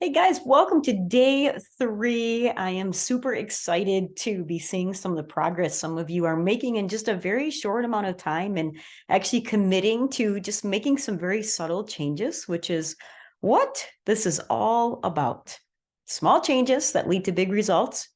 Hey guys, welcome to day 3. I am super excited to be seeing some of the progress some of you are making in just a very short amount of time and actually committing to just making some very subtle changes, which is what this is all about. Small changes that lead to big results.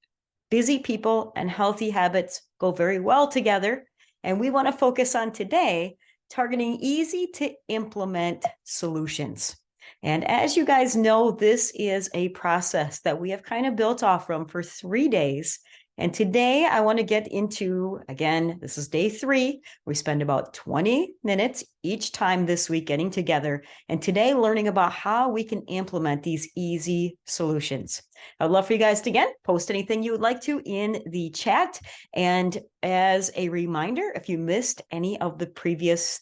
Busy people and healthy habits go very well together. And we want to focus on today targeting easy to implement solutions. And as you guys know, this is a process that we have kind of built off from for 3 days. And today I want to get into, again, this is day 3. We spend about 20 minutes each time this week getting together. And today learning about how we can implement these easy solutions. I'd love for you guys to, again, post anything you would like to in the chat. And as a reminder, if you missed any of the previous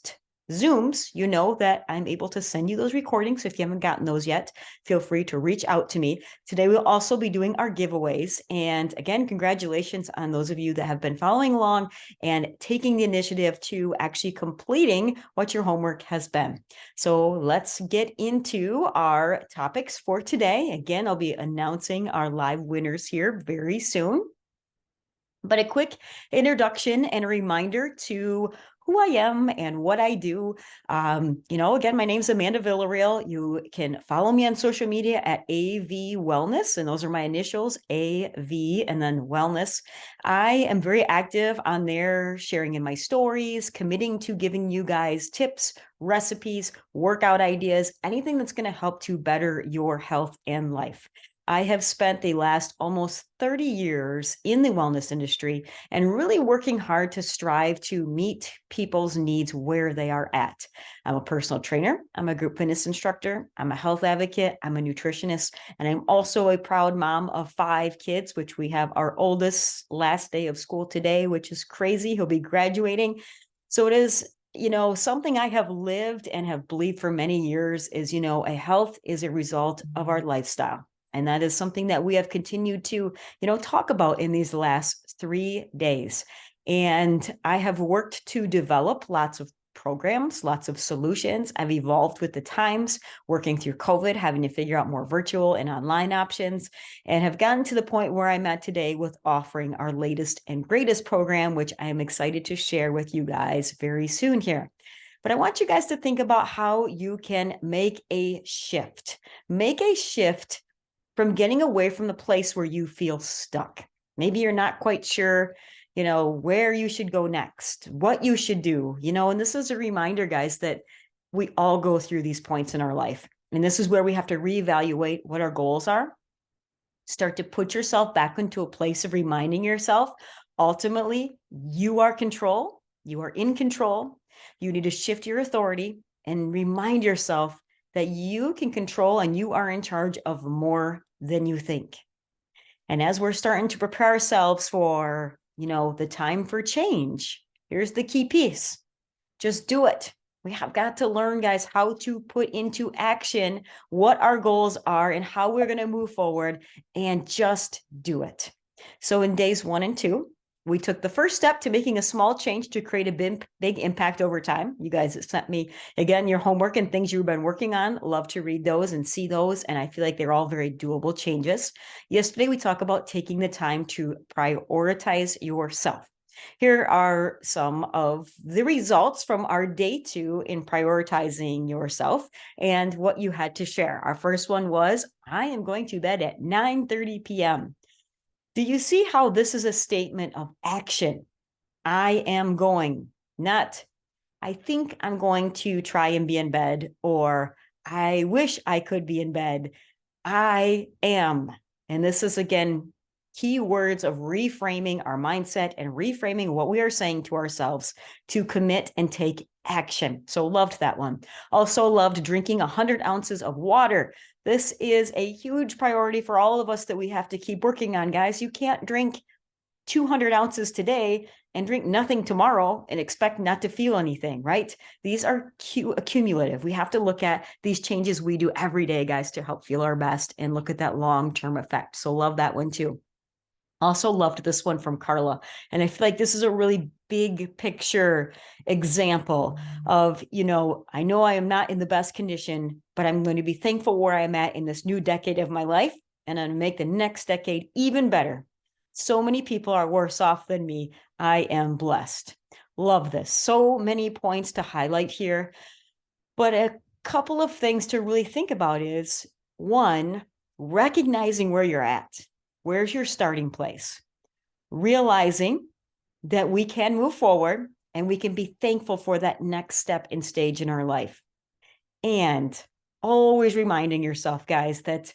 Zooms, you know that I'm able to send you those recordings. If you haven't gotten those yet, feel free to reach out to me. Today, we'll also be doing our giveaways. And again, congratulations on those of you that have been following along and taking the initiative to actually completing what your homework has been. So let's get into our topics for today. Again, I'll be announcing our live winners here very soon. But a quick introduction and a reminder to who I am and what I do. Again, my name's Amanda Villarreal. You can follow me on social media at AV Wellness, and those are my initials, AV and then Wellness. I am very active on there, sharing in my stories, committing to giving you guys tips, recipes, workout ideas, anything that's going to help to better your health and life. I have spent the last almost 30 years in the wellness industry and really working hard to strive to meet people's needs where they are at. I'm a personal trainer. I'm a group fitness instructor. I'm a health advocate. I'm a nutritionist. And I'm also a proud mom of 5 kids, which we have our oldest last day of school today, which is crazy. He'll be graduating. So it is something I have lived and have believed for many years is, a health is a result of our lifestyle. And that is something that we have continued to, talk about in these last 3 days. And I have worked to develop lots of programs, lots of solutions. I've evolved with the times, working through COVID, having to figure out more virtual and online options, and have gotten to the point where I'm at today with offering our latest and greatest program, which I am excited to share with you guys very soon here. But I want you guys to think about how you can make a shift. Make a shift from getting away from the place where you feel stuck. Maybe you're not quite sure, where you should go next, what you should do, and this is a reminder, guys, that we all go through these points in our life. And this is where we have to reevaluate what our goals are, start to put yourself back into a place of reminding yourself, ultimately, you are control, you are in control. You need to shift your authority and remind yourself that you can control and you are in charge of more than you think. And as we're starting to prepare ourselves for, the time for change, here's the key piece. Just do it. We have got to learn, guys, how to put into action what our goals are and how we're going to move forward, and just do it. So in days 1 and 2, we took the first step to making a small change to create a big impact over time. You guys sent me, again, your homework and things you've been working on. Love to read those and see those. And I feel like they're all very doable changes. Yesterday, we talked about taking the time to prioritize yourself. Here are some of the results from our day 2 in prioritizing yourself and what you had to share. Our first one was, I am going to bed at 9:30 p.m. Do you see how this is a statement of action? I am going, not I think I'm going to try and be in bed, or I wish I could be in bed. I am. And this is, again, key words of reframing our mindset and reframing what we are saying to ourselves to commit and take action. So loved that one. Also loved drinking 100 ounces of water. This is a huge priority for all of us that we have to keep working on, guys. You can't drink 200 ounces today and drink nothing tomorrow and expect not to feel anything, right? These are accumulative. We have to look at these changes we do every day, guys, to help feel our best and look at that long-term effect. So love that one too. Also loved this one from Carla. And I feel like this is a really big picture example of, I know I am not in the best condition, but I'm going to be thankful where I'm at in this new decade of my life, and I'm going to make the next decade even better. So many people are worse off than me. I am blessed. Love this. So many points to highlight here, but a couple of things to really think about is, one, recognizing where you're at. Where's your starting place? Realizing that we can move forward and we can be thankful for that next step and stage in our life. And always reminding yourself, guys, that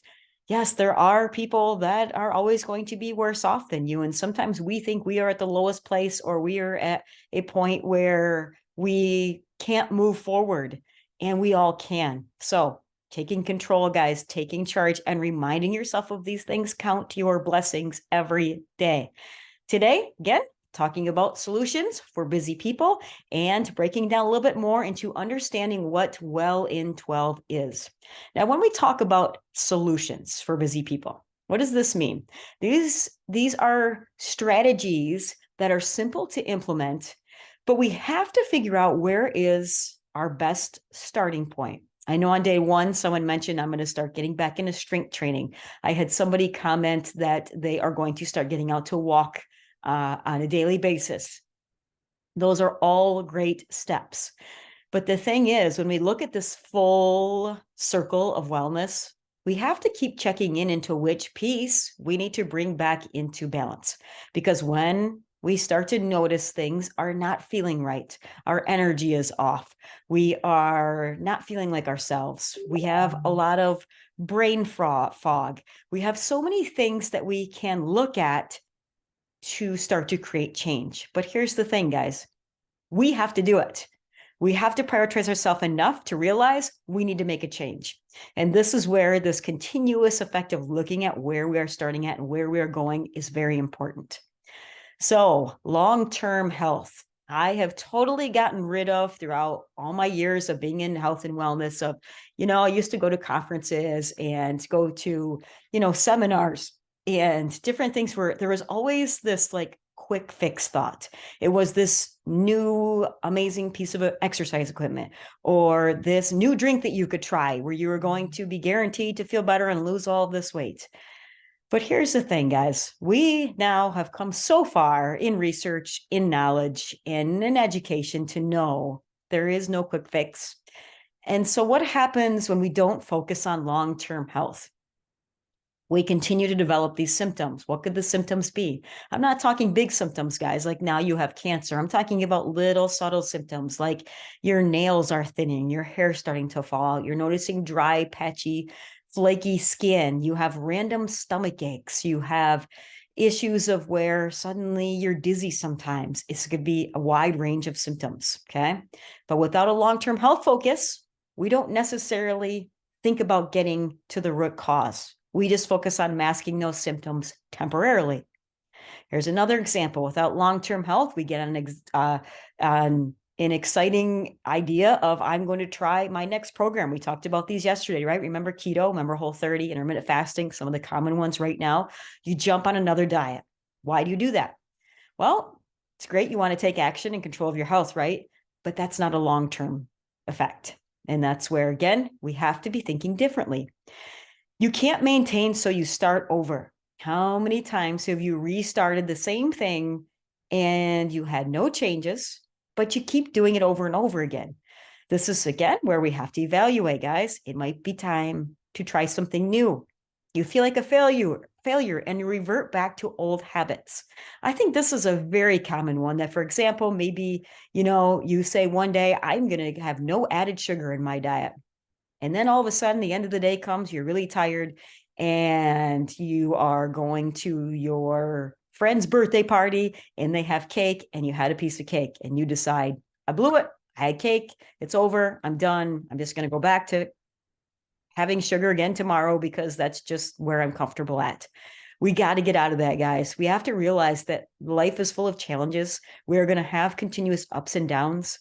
yes, there are people that are always going to be worse off than you. And sometimes we think we are at the lowest place, or we are at a point where we can't move forward, and we all can. So taking control, guys, taking charge and reminding yourself of these things count your blessings every day. Today, again, talking about solutions for busy people and breaking down a little bit more into understanding what Well in 12 is. Now, when we talk about solutions for busy people, what does this mean? These are strategies that are simple to implement, but we have to figure out where is our best starting point. I know on day one, someone mentioned, I'm going to start getting back into strength training. I had somebody comment that they are going to start getting out to walk on a daily basis. Those are all great steps. But the thing is, when we look at this full circle of wellness, we have to keep checking in into which piece we need to bring back into balance. Because when we start to notice things are not feeling right, our energy is off, we are not feeling like ourselves, we have a lot of brain fog, we have so many things that we can look at to start to create change. But here's the thing, guys, we have to do it. We have to prioritize ourselves enough to realize we need to make a change. And this is where this continuous effect of looking at where we are starting at and where we are going is very important. So long-term health, I have totally gotten rid of throughout all my years of being in health and wellness of, I used to go to conferences and go to, seminars and different things where there was always this like quick fix thought. It was this new amazing piece of exercise equipment or this new drink that you could try where you were going to be guaranteed to feel better and lose all this weight. But here's the thing, guys, we now have come so far in research, in knowledge, and in education to know there is no quick fix. And so what happens when we don't focus on long-term health? We continue to develop these symptoms. What could the symptoms be? I'm not talking big symptoms, guys, like now you have cancer. I'm talking about little subtle symptoms like your nails are thinning, your hair starting to fall out, you're noticing dry, patchy, flaky skin, you have random stomach aches, you have issues of where suddenly you're dizzy sometimes. It could be a wide range of symptoms, okay? But without a long-term health focus, we don't necessarily think about getting to the root cause. We just focus on masking those symptoms temporarily. Here's another example. Without long-term health, we get an exciting idea of I'm going to try my next program. We talked about these yesterday, right? Remember keto, remember Whole30, intermittent fasting, some of the common ones right now. You jump on another diet. Why do you do that? Well, it's great. You want to take action and control of your health, right? But that's not a long-term effect. And that's where, again, we have to be thinking differently. You can't maintain, so you start over. How many times have you restarted the same thing and you had no changes, but you keep doing it over and over again? This is, again, where we have to evaluate, guys. It might be time to try something new. You feel like a failure and you revert back to old habits. I think this is a very common one that, for example, maybe, you say one day, I'm going to have no added sugar in my diet. And then all of a sudden, the end of the day comes, you're really tired, and you are going to your friend's birthday party, and they have cake, and you had a piece of cake, and you decide, I blew it. I had cake. It's over. I'm done. I'm just going to go back to having sugar again tomorrow because that's just where I'm comfortable at. We got to get out of that, guys. We have to realize that life is full of challenges. We're going to have continuous ups and downs,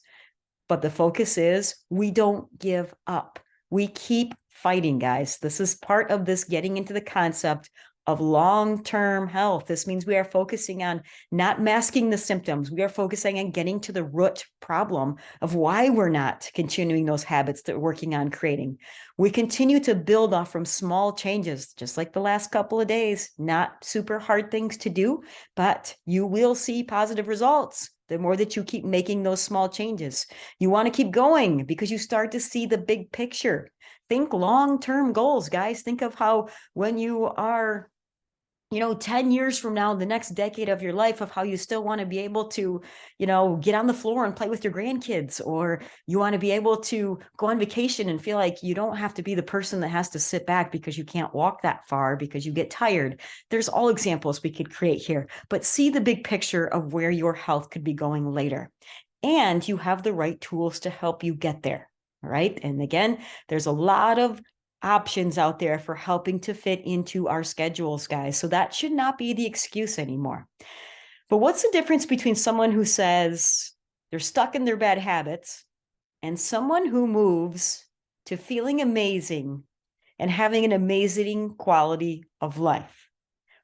but the focus is we don't give up. We keep fighting, guys. This is part of this getting into the concept of long-term health. This means we are focusing on not masking the symptoms. We are focusing on getting to the root problem of why we're not continuing those habits that we're working on creating. We continue to build off from small changes, just like the last couple of days, not super hard things to do, but you will see positive results the more that you keep making those small changes. You want to keep going because you start to see the big picture. Think long-term goals, guys. Think of how when you are 10 years from now, the next decade of your life, of how you still want to be able to, get on the floor and play with your grandkids, or you want to be able to go on vacation and feel like you don't have to be the person that has to sit back because you can't walk that far because you get tired. There's all examples we could create here, but see the big picture of where your health could be going later. And you have the right tools to help you get there. All right. And again, there's a lot of options out there for helping to fit into our schedules, guys. So that should not be the excuse anymore. But what's the difference between someone who says they're stuck in their bad habits and someone who moves to feeling amazing and having an amazing quality of life?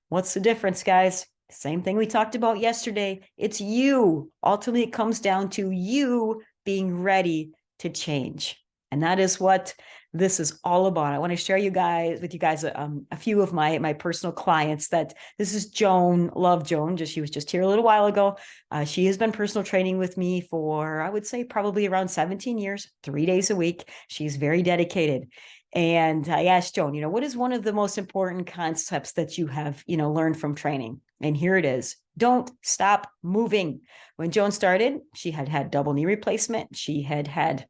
What's the difference, guys? Same thing we talked about yesterday. It's you. Ultimately, it comes down to you being ready to change. And that is what this is all about. I want to share with you guys a few of my personal clients. That this is Joan. Love Joan. She was just here a little while ago. She has been personal training with me for, I would say, probably around 17 years, 3 days a week. She's very dedicated. And I asked Joan, what is one of the most important concepts that you have, learned from training? And here it is. Don't stop moving. When Joan started, she had double knee replacement. She had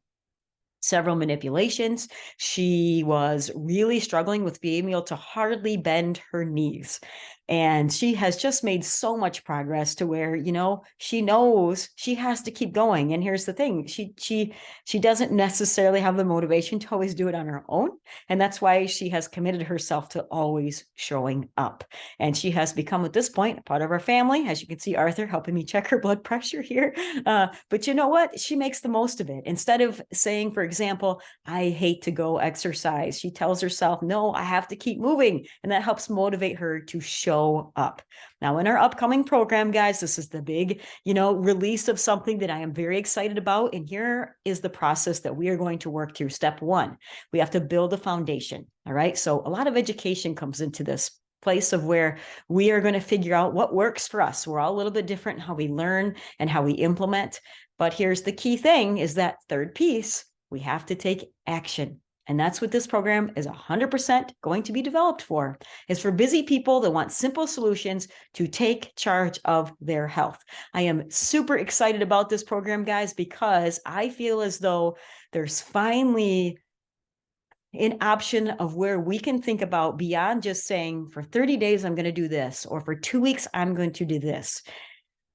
several manipulations. She was really struggling with being able to hardly bend her knees. And she has just made so much progress to where, she knows she has to keep going. And here's the thing. She doesn't necessarily have the motivation to always do it on her own. And that's why she has committed herself to always showing up. And she has become, at this point, a part of our family. As you can see, Arthur helping me check her blood pressure here. But you know what? She makes the most of it. Instead of saying, for example, I hate to go exercise, she tells herself, no, I have to keep moving. And that helps motivate her to show up. Now, in our upcoming program, guys, this is the big, release of something that I am very excited about. And here is the process that we are going to work through. Step one, we have to build a foundation. All right. So a lot of education comes into this place of where we are going to figure out what works for us. We're all a little bit different in how we learn and how we implement. But here's the key thing is that third piece, we have to take action. And that's what this program is 100% going to be developed for. It's for busy people that want simple solutions to take charge of their health. I am super excited about this program, guys, because I feel as though there's finally an option of where we can think about beyond just saying for 30 days, I'm going to do this, or for 2 weeks, I'm going to do this.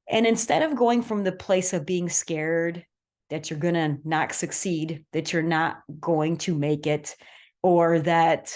And instead of going from the place of being scared that you're going to not succeed, that you're not going to make it, or that,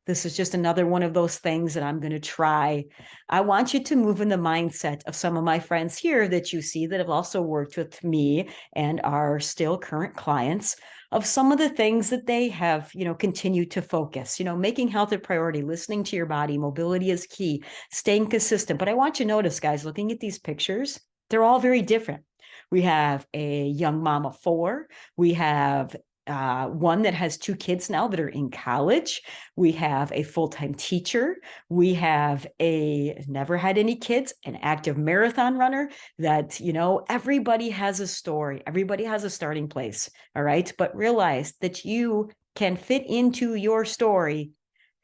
this is just another one of those things that I'm going to try. I want you to move in the mindset of some of my friends here that you see that have also worked with me and are still current clients, of some of the things that they have, continued to focus, making health a priority, listening to your body, mobility is key, staying consistent. But I want you to notice, guys, looking at these pictures, they're all very different. We have a young mom of 4. We have one that has 2 kids now that are in college. We have a full-time teacher. We have a never had any kids, an active marathon runner that, everybody has a story. Everybody has a starting place. All right. But realize that you can fit into your story,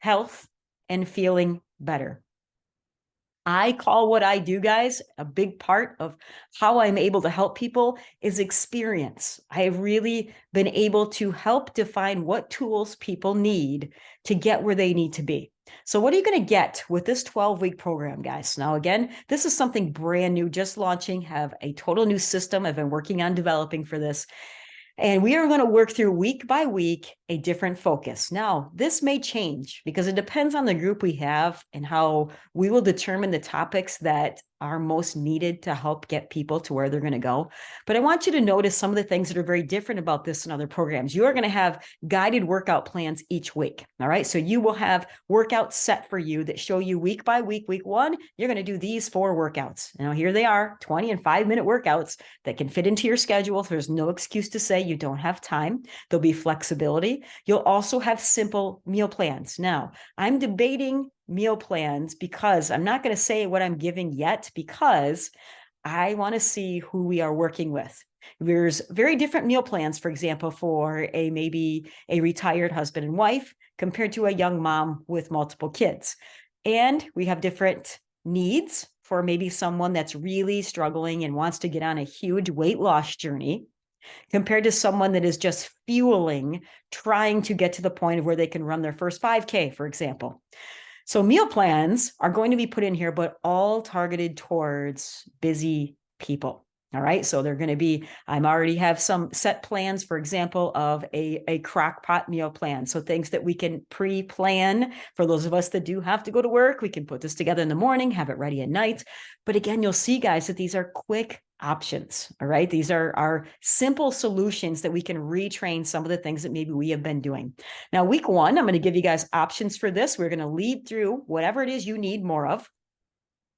health and feeling better. I call what I do, guys, a big part of how I'm able to help people is experience. I have really been able to help define what tools people need to get where they need to be. So what are you going to get with this 12-week program, guys? Now, again, this is something brand new, just launching, have a total new system I've been working on developing for this. And we are going to work through week by week a different focus. Now, this may change because it depends on the group we have and how we will determine the topics that are most needed to help get people to where they're going to go. But I want you to notice some of the things that are very different about this and other programs. You are going to have guided workout plans each week. All right. So you will have workouts set for you that show you week by week. Week one, you're going to do these 4 workouts. Now, here they are, 20 and 5-minute workouts that can fit into your schedule. There's no excuse to say you don't have time. There'll be flexibility. You'll also have simple meal plans. Now, I'm debating meal plans because I'm not going to say what I'm giving yet, because I want to see who we are working with. There's very different meal plans, for example, for maybe a retired husband and wife compared to a young mom with multiple kids. And we have different needs for maybe someone that's really struggling and wants to get on a huge weight loss journey compared to someone that is just fueling, trying to get to the point of where they can run their first 5K, for example. So meal plans are going to be put in here, but all targeted towards busy people. All right. So they're going to be, I already have some set plans, for example, of a crock pot meal plan. So things that we can pre-plan for those of us that do have to go to work. We can put this together in the morning, have it ready at night. But again, you'll see, guys, that these are quick options. All right. These are simple solutions that we can retrain some of the things that maybe we have been doing. Now, week one, I'm going to give you guys options for this. We're going to lead through whatever it is you need more of.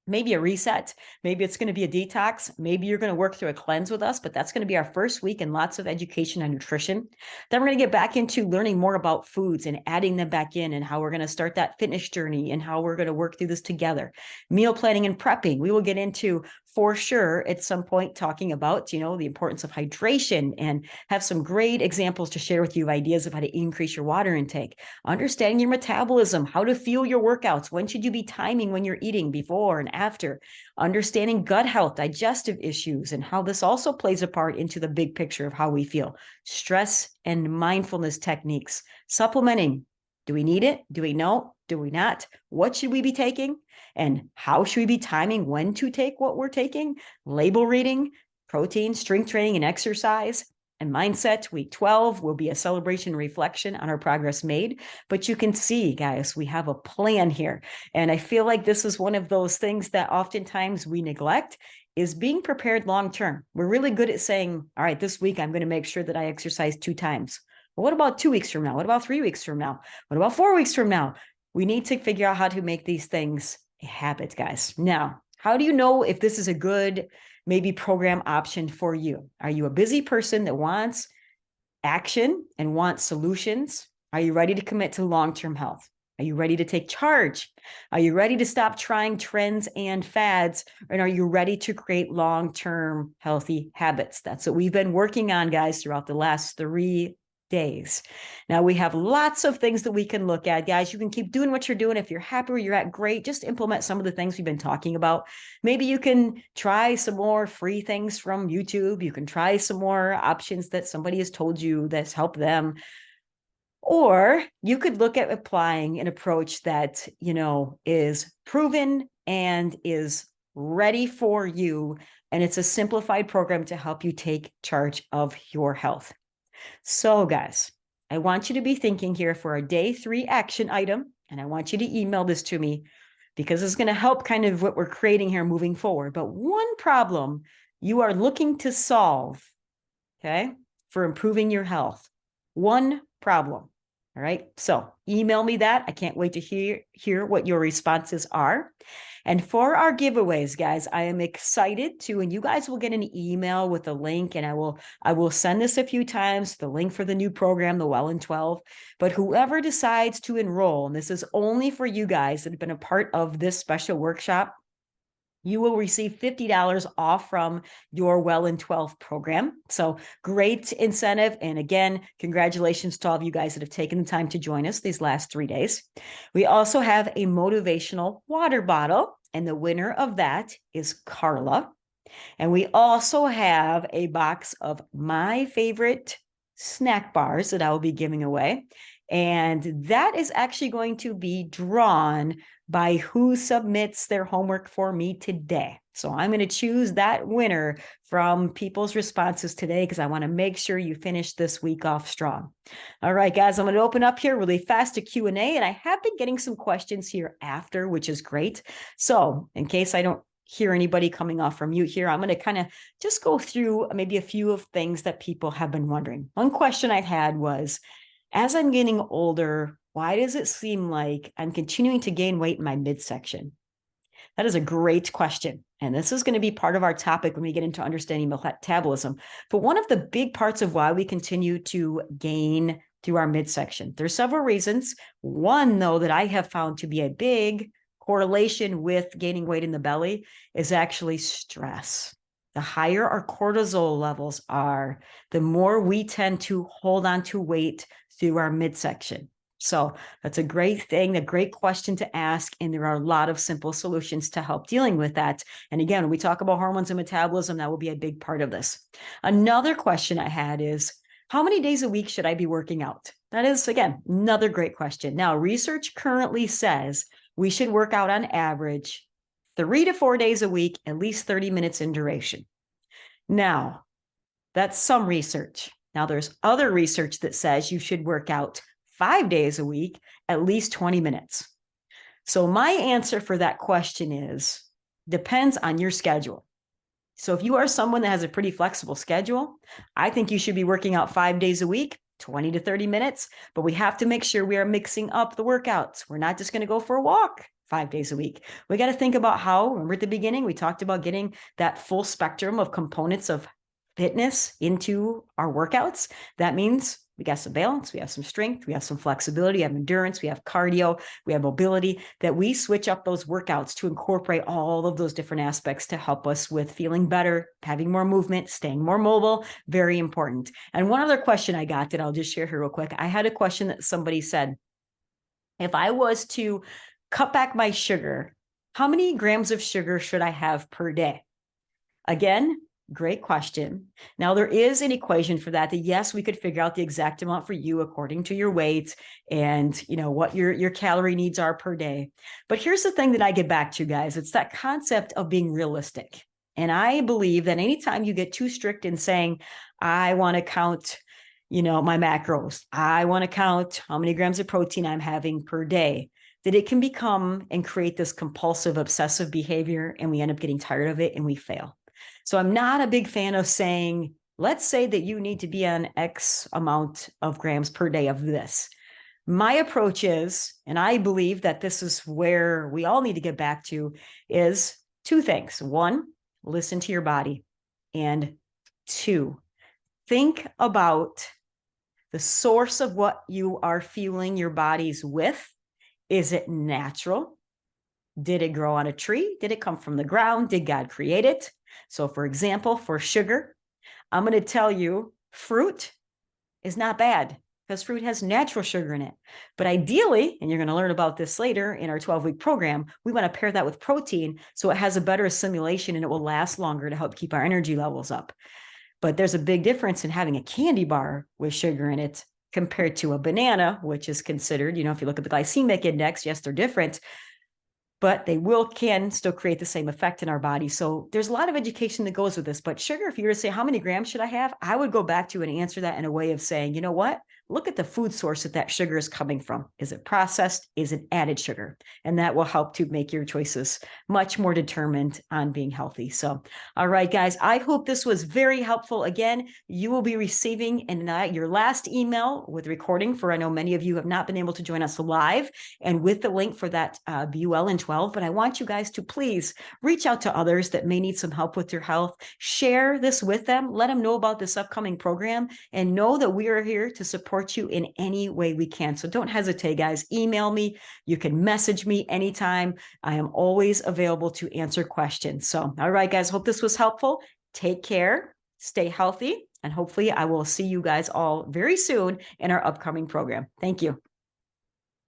Maybe a reset. Maybe it's going to be a detox. Maybe you're going to work through a cleanse with us, but that's going to be our first week and lots of education on nutrition. Then we're going to get back into learning more about foods and adding them back in, and how we're going to start that fitness journey and how we're going to work through this together. Meal planning and prepping. We will get into, for sure, at some point, talking about, the importance of hydration, and have some great examples to share with you, ideas of how to increase your water intake, understanding your metabolism, how to fuel your workouts, when should you be timing when you're eating, before and after, understanding gut health, digestive issues, and how this also plays a part into the big picture of how we feel, stress and mindfulness techniques, supplementing. Do we need it? Do we know? Do we not? What should we be taking? And how should we be timing when to take what we're taking? Label reading, protein, strength training, and exercise. And mindset. Week 12 will be a celebration and reflection on our progress made. But you can see, guys, we have a plan here. And I feel like this is one of those things that oftentimes we neglect, is being prepared long-term. We're really good at saying, all right, this week I'm going to make sure that I exercise 2 times. Well, what about 2 weeks from now? What about 3 weeks from now? What about 4 weeks from now? We need to figure out how to make these things a habit, guys. Now, how do you know if this is a good maybe program option for you? Are you a busy person that wants action and wants solutions? Are you ready to commit to long-term health? Are you ready to take charge? Are you ready to stop trying trends and fads? And are you ready to create long-term healthy habits? That's what we've been working on, guys, throughout the last 3 days. Now, we have lots of things that we can look at, guys. You can keep doing what you're doing. If you're happy where you're at, great. Just implement some of the things we've been talking about. Maybe you can try some more free things from YouTube. You can try some more options that somebody has told you that's helped them. Or you could look at applying an approach that, is proven and is ready for you. And it's a simplified program to help you take charge of your health. So, guys, I want you to be thinking here for a day 3 action item, and I want you to email this to me, because it's going to help kind of what we're creating here moving forward. But one problem you are looking to solve, okay, for improving your health. One problem. All right. So email me that. I can't wait to hear what your responses are. And for our giveaways, guys, I am excited to, and you guys will get an email with a link, and I will send this a few times, the link for the new program, the Well in 12. But whoever decides to enroll, and this is only for you guys that have been a part of this special workshop, you will receive $50 off from your Well in 12 program. So great incentive. And again, congratulations to all of you guys that have taken the time to join us these last 3 days. We also have a motivational water bottle, and the winner of that is Carla. And we also have a box of my favorite snack bars that I will be giving away. And that is actually going to be drawn by who submits their homework for me today. So I'm going to choose that winner from people's responses today, because I want to make sure you finish this week off strong. All right, guys, I'm going to open up here really fast to Q&A, and I have been getting some questions here after, which is great. So in case I don't hear anybody coming off from mute here, I'm going to kind of just go through maybe a few of things that people have been wondering. One question I had was, as I'm getting older, why does it seem like I'm continuing to gain weight in my midsection? That is a great question. And this is going to be part of our topic when we get into understanding metabolism. But one of the big parts of why we continue to gain through our midsection, there's several reasons. One, though, that I have found to be a big correlation with gaining weight in the belly is actually stress. The higher our cortisol levels are, the more we tend to hold on to weight through our midsection. So that's a great thing, a great question to ask. And there are a lot of simple solutions to help dealing with that. And again, when we talk about hormones and metabolism, that will be a big part of this. Another question I had is, how many days a week should I be working out? That is, again, another great question. Now, research currently says we should work out on average 3 to 4 days a week, at least 30 minutes in duration. Now, that's some research. Now, there's other research that says you should work out 5 days a week, at least 20 minutes. So my answer for that question is, depends on your schedule. So if you are someone that has a pretty flexible schedule, I think you should be working out 5 days a week, 20 to 30 minutes, but we have to make sure we are mixing up the workouts. We're not just going to go for a walk 5 days a week. We got to think about how, remember at the beginning, we talked about getting that full spectrum of components of fitness into our workouts. That means we got some balance, we have some strength, we have some flexibility, we have endurance, we have cardio, we have mobility, that we switch up those workouts to incorporate all of those different aspects to help us with feeling better, having more movement, staying more mobile, very important. And one other question I got that I'll just share here real quick. I had a question that somebody said, if I was to cut back my sugar, how many grams of sugar should I have per day? Again, great question. Now, there is an equation for that, yes, we could figure out the exact amount for you according to your weight and what your calorie needs are per day. But here's the thing that I get back to, guys. It's that concept of being realistic. And I believe that anytime you get too strict in saying, I want to count, my macros, I want to count how many grams of protein I'm having per day, that it can become and create this compulsive, obsessive behavior, and we end up getting tired of it and we fail. So I'm not a big fan of saying, let's say that you need to be on X amount of grams per day of this. My approach is, and I believe that this is where we all need to get back to, is 2 things. 1, listen to your body. And 2, think about the source of what you are fueling your bodies with. Is it natural? Did it grow on a tree? Did it come from the ground? Did God create it? So for example, for sugar, I'm going to tell you fruit is not bad because fruit has natural sugar in it. But ideally, and you're going to learn about this later in our 12-week program, we want to pair that with protein so it has a better assimilation and it will last longer to help keep our energy levels up. But there's a big difference in having a candy bar with sugar in it compared to a banana, which is considered, if you look at the glycemic index, yes, they're different, but they can still create the same effect in our body. So there's a lot of education that goes with this. But sugar, if you were to say, how many grams should I have? I would go back to and answer that in a way of saying, you know what? Look at the food source that sugar is coming from. Is it processed? Is it added sugar? And that will help to make your choices much more determined on being healthy. So, all right, guys, I hope this was very helpful. Again, you will be receiving your last email with recording for, I know many of you have not been able to join us live, and with the link for that BUL in 12. But I want you guys to please reach out to others that may need some help with their health. Share this with them. Let them know about this upcoming program and know that we are here to support you in any way we can. So don't hesitate, guys. Email me. You can message me anytime. I am always available to answer questions. So, all right, guys, hope this was helpful. Take care, stay healthy, and hopefully I will see you guys all very soon in our upcoming program. Thank you.